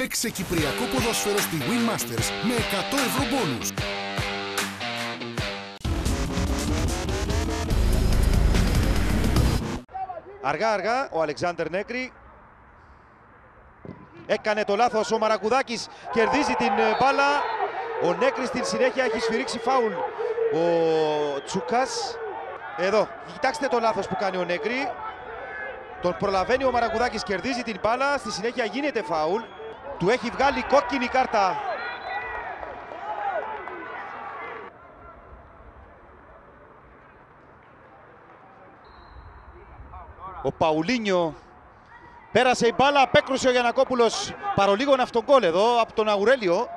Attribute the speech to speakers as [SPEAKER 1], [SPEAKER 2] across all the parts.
[SPEAKER 1] Παίξε κυπριακό ποδόσφαιρο στη Win Masters με 100 ευρώ μπόνους.
[SPEAKER 2] Αργά ο Αλεξάνδερ Νέκρη. Έκανε το λάθος ο Μαρακουδάκης, κερδίζει την μπάλα. Ο Νέκρης στην συνέχεια έχει σφυρίξει φάουλ. Ο Τσούκας. Εδώ, κοιτάξτε το λάθος που κάνει ο Νέκρη. Τον προλαβαίνει ο Μαρακουδάκης, κερδίζει την μπάλα. Στη συνέχεια γίνεται φάουλ. Του έχει βγάλει κόκκινη κάρτα. Ο Παουλίνιο. Πέρασε η μπάλα, απέκρουσε ο Γιαννακόπουλος παρολίγο αυτογκόλ εδώ από τον Αουρέλιο.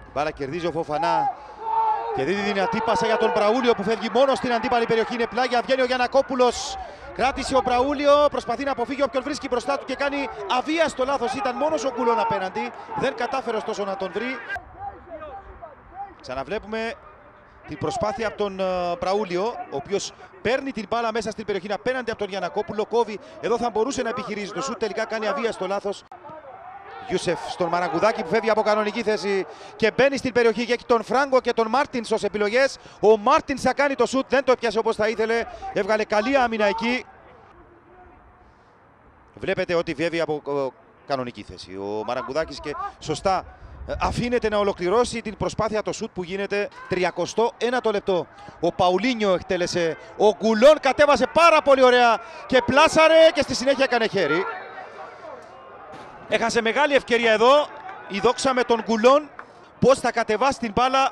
[SPEAKER 2] Η μπάλα κερδίζει ο Φοφανά και δίνει δυνατή πάσα για τον Μπραούλιο που φεύγει μόνο στην αντίπαλη περιοχή. Είναι πλάγια, βγαίνει ο Γιαννακόπουλος. Κράτησε ο Μπραούλιο, προσπαθεί να αποφύγει όποιον βρίσκει μπροστά του και κάνει αβίαστο λάθος. Ήταν μόνος ο Γκουλόν απέναντι, δεν κατάφερε ωστόσο να τον βρει. Ξαναβλέπουμε την προσπάθεια από τον Μπραούλιο, ο οποίος παίρνει την μπάλα μέσα στην περιοχή απέναντι από τον Γιαννακόπουλο. Κόβει, εδώ θα μπορούσε να επιχειρήσει το σουτ, τελικά κάνει αβίαστο λάθος. Γιούσεφ στον Μαρακουδάκη που φεύγει από κανονική θέση και μπαίνει στην περιοχή και έχει τον Φράγκο και τον Μάρτινς ως επιλογές. Ο Μάρτινς θα κάνει το σουτ, δεν το έπιασε όπως θα ήθελε, έβγαλε καλή άμυνα εκεί. Βλέπετε ότι φεύγει από κανονική θέση ο Μαρακουδάκης και σωστά αφήνεται να ολοκληρώσει την προσπάθεια το σουτ που γίνεται 31ο λεπτό. Ο Παουλίνιο εκτέλεσε, ο Γκουλόν κατέβασε πάρα πολύ ωραία και πλάσαρε και στη συνέχεια έκανε χέρι. Έχασε μεγάλη ευκαιρία εδώ η Δόξα με τον Γκουλόν. Πώς θα κατεβάσει την μπάλα.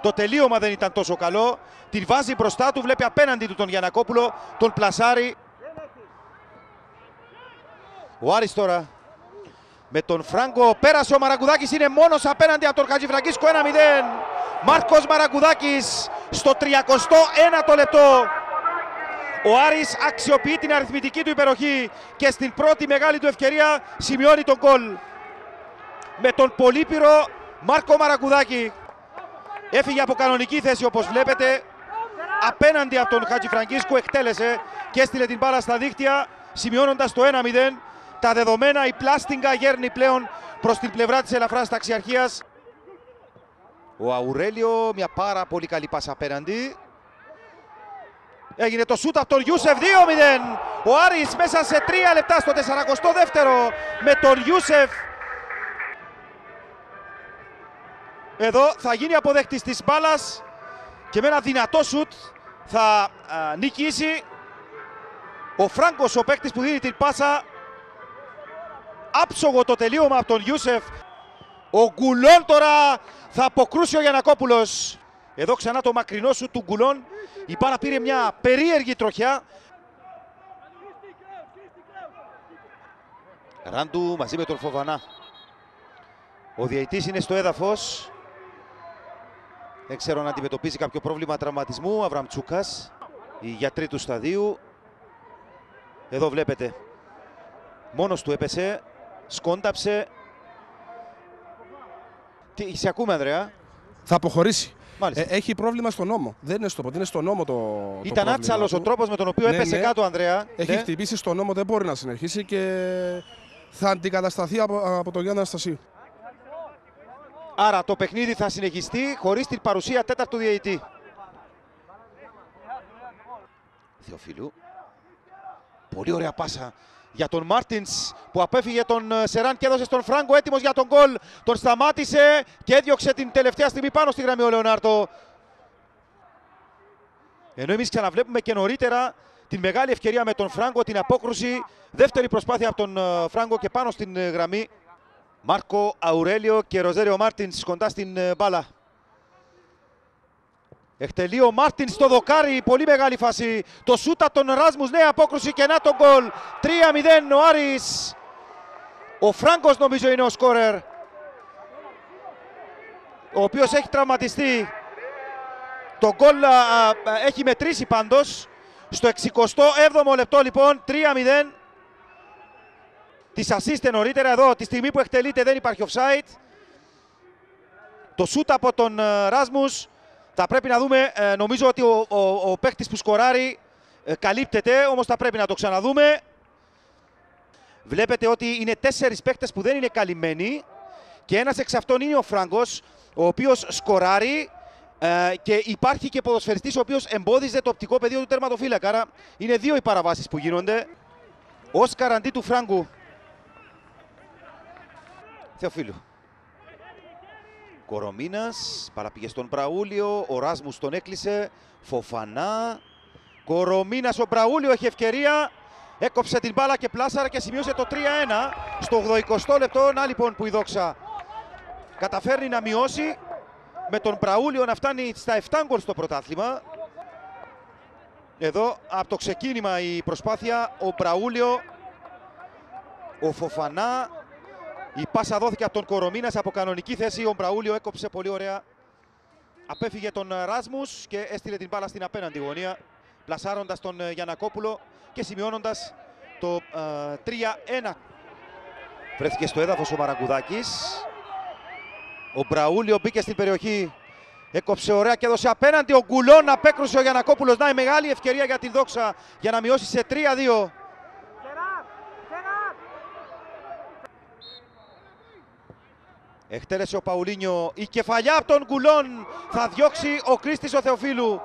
[SPEAKER 2] Το τελείωμα δεν ήταν τόσο καλό. Την βάζει μπροστά του, βλέπει απέναντι του τον Γιαννακόπουλο, τον πλασάρει. Ο Άρης τώρα με τον Φράγκο, πέρασε ο Μαρακουδάκης, είναι μόνος απέναντι από τον Χατζηφραγκίσκο, 1-0. Μάρκος Μαρακουδάκης στο 31ο λεπτό. Ο Άρης αξιοποιεί την αριθμητική του υπεροχή και στην πρώτη μεγάλη του ευκαιρία σημειώνει τον γκολ. Με τον πολύπειρο Μάρκο Μαρακουδάκη. Έφυγε από κανονική θέση όπως βλέπετε. Απέναντι από τον Χατζηφραγκίσκο εκτέλεσε και έστειλε την μπάλα στα δίχτυα, σημειώνοντας το 1-0. Τα δεδομένα, η Πλάστιγκα γέρνει πλέον προς την πλευρά της ελαφράς ταξιαρχίας. Ο Αουρέλιο, μια πάρα πολύ καλή πάσα απέναντι. Έγινε το σούτ από τον Γιούσεφ, 2-0. Ο Άρης μέσα σε 3 λεπτά στο 42ο με τον Γιούσεφ. Εδώ θα γίνει αποδέκτης της μπάλας και με ένα δυνατό σούτ θα νικήσει ο Φράγκος, ο παίκτης που δίνει την πάσα. Άψογο το τελείωμα από τον Γιούσεφ. Ο Γκουλόν τώρα θα αποκρούσει ο Γιαννακόπουλος. Εδώ ξανά το μακρινό σου του Γκουλόν. Η μπάλα πήρε μια περίεργη τροχιά. Ράντου μαζί με τον Φοβανά. Ο διαιτητής είναι στο έδαφος. Δεν ξέρω αν αντιμετωπίζει κάποιο πρόβλημα τραυματισμού. Αβραμ Τσούκας, οι γιατροί του σταδίου. Εδώ βλέπετε. Μόνος του έπεσε. Σκόνταψε. Σε ακούμε, Ανδρέα.
[SPEAKER 3] Θα αποχωρήσει.
[SPEAKER 2] Έχει
[SPEAKER 3] πρόβλημα στον νόμο. Δεν είναι στο πόδι, είναι στον νόμο το
[SPEAKER 2] Ήταν άτσαλος ο τρόπος με τον οποίο έπεσε κάτω, Ανδρέα.
[SPEAKER 3] Έχει χτυπήσει στον νόμο, δεν μπορεί να συνεχίσει και θα αντικατασταθεί από τον Γιάννη Αναστασίου.
[SPEAKER 2] Άρα το παιχνίδι θα συνεχιστεί χωρίς την παρουσία τέταρτου διαιτητή. Θεοφίλου. Πολύ ωραία πάσα για τον Μάρτινς που απέφυγε τον Σεράν και έδωσε στον Φράγκο, έτοιμος για τον γκολ. Τον σταμάτησε και έδιωξε την τελευταία στιγμή πάνω στη γραμμή ο Λεωνάρτο. Ενώ εμείς ξαναβλέπουμε και νωρίτερα την μεγάλη ευκαιρία με τον Φράγκο, την απόκρουση. Δεύτερη προσπάθεια από τον Φράγκο και πάνω στην γραμμή. Μάρκο Αουρέλιο και Ροζέριο Μάρτινς κοντά στην μπάλα. Εκτελεί ο Μάρτιν στο δοκάρι, πολύ μεγάλη φάση. Το σούτα τον Ράσμους, νέα απόκρουση και να τον γκολ. 3-0 ο Άρης. Ο Φράγκος νομίζω είναι ο σκόρερ, ο οποίος έχει τραυματιστεί. Το γκολ έχει μετρήσει πάντως. Στο 67ο λεπτό λοιπόν, 3-0. Της ασίστε νωρίτερα εδώ, τη στιγμή που εκτελείται δεν υπάρχει offside. Το σούτ από τον Ράσμους Θα πρέπει να δούμε, νομίζω ότι ο παίκτης που σκοράρει καλύπτεται, όμως θα πρέπει να το ξαναδούμε. Βλέπετε ότι είναι 4 παίκτες που δεν είναι καλυμμένοι και ένας εξ αυτών είναι ο Φράγκος, ο οποίος σκοράρει και υπάρχει και ποδοσφαιριστής ο οποίος εμπόδιζε το οπτικό πεδίο του τερματοφύλακα. Άρα είναι 2 οι παραβάσεις που γίνονται. Όσκαρ αντί του Φράγκου. Θεοφίλου. Κορομίνας, παραπήγε στον Μπραούλιο, ο Ράσμους τον έκλεισε, Φοφανά. Κορομίνας, ο Μπραούλιο έχει ευκαιρία, έκοψε την μπάλα και πλάσαρα και σημείωσε το 3-1 στο 80 λεπτό. Να λοιπόν που η Δόξα καταφέρνει να μειώσει, με τον Μπραούλιο να φτάνει στα 7 γκολ στο πρωτάθλημα. Εδώ από το ξεκίνημα η προσπάθεια, ο Μπραούλιο, ο Φοφανά. Η πάσα δόθηκε από τον Κορομίνας από κανονική θέση. Ο Μπραούλιο έκοψε πολύ ωραία. Απέφυγε τον Ράσμους και έστειλε την μπάλα στην απέναντι γωνία, πλασάροντας τον Γιαννακόπουλο και σημειώνοντας το 3-1. Βρέθηκε στο έδαφος ο Μαραγκουδάκης. Ο Μπραούλιο μπήκε στην περιοχή, έκοψε ωραία και έδωσε απέναντι. Ο Γκουλόν, απέκρουσε ο Γιαννακόπουλος. Να, η μεγάλη ευκαιρία για την Δόξα για να μειώσει σε 3-2. Εκτέλεσε ο Παουλίνιο, η κεφαλιά από τον Γκουλόν, θα διώξει ο Κρίστης ο Θεοφίλου.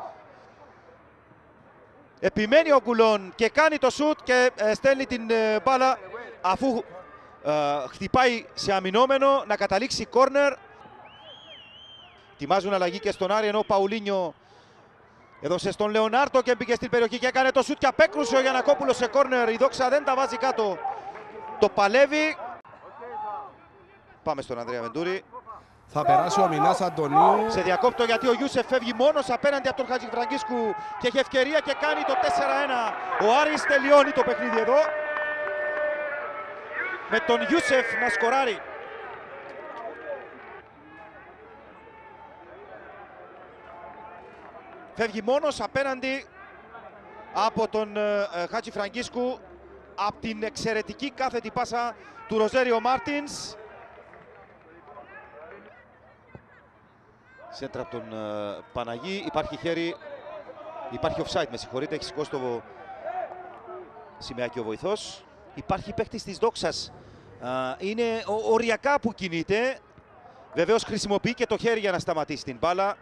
[SPEAKER 2] Επιμένει ο Γκουλόν και κάνει το σουτ και στέλνει την μπάλα αφού χτυπάει σε αμυνόμενο να καταλήξει κόρνερ. Ετοιμάζουν αλλαγή και στον Άρη, ενώ ο Παουλίνιο έδωσε στον Λεωνάρτο και μπήκε στην περιοχή και έκανε το σουτ και απέκρουσε ο Γιαννακόπουλος σε κόρνερ. Η Δόξα δεν τα βάζει κάτω, το παλεύει. Πάμε στον Ανδρέα Βεντούρη.
[SPEAKER 3] Θα περάσει ο Μινάς Αντωνίου.
[SPEAKER 2] Σε διακόπτω γιατί ο Ιούσεφ φεύγει μόνος απέναντι από τον Χατζηφραγκίσκου και έχει ευκαιρία και κάνει το 4-1. Ο Άρης τελειώνει το παιχνίδι εδώ με τον Ιούσεφ να σκοράρει. Φεύγει μόνος απέναντι από τον Χατζηφραγκίσκου από την εξαιρετική κάθετη πάσα του Ροζέριο Μάρτινς. Σέντρα από τον Παναγί, υπάρχει χέρι, υπάρχει offside, με συγχωρείτε, έχει σηκώσει το σημαίακι ο βοηθός. Υπάρχει παίκτης της Δόξας, είναι οριακά που κινείται, βεβαίως χρησιμοποιεί και το χέρι για να σταματήσει την μπάλα.